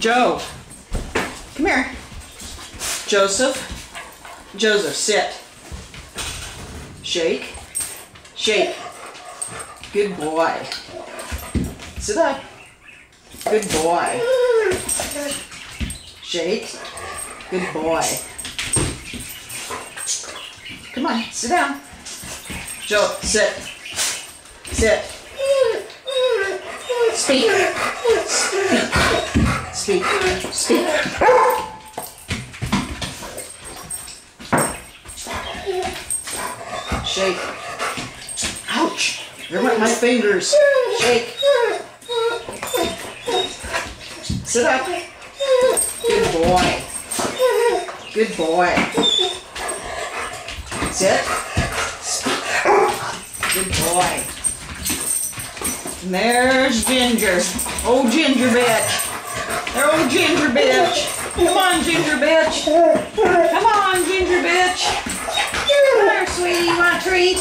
Joe, come here. Joseph, sit. Shake, shake. Good boy. Sit up. Good boy. Shake. Good boy. Come on, sit down. Joe, sit. Sit. Speak. Speak. Speak. Speak. Shake. Ouch. There went my fingers. Shake. Sit up. Good boy. Good boy. Sit. Good boy. And there's Ginger. Oh, Ginger bitch. There, oh, Ginger bitch. Come on, Ginger bitch. Come on, Ginger bitch. Come here, sweetie. You want a treat?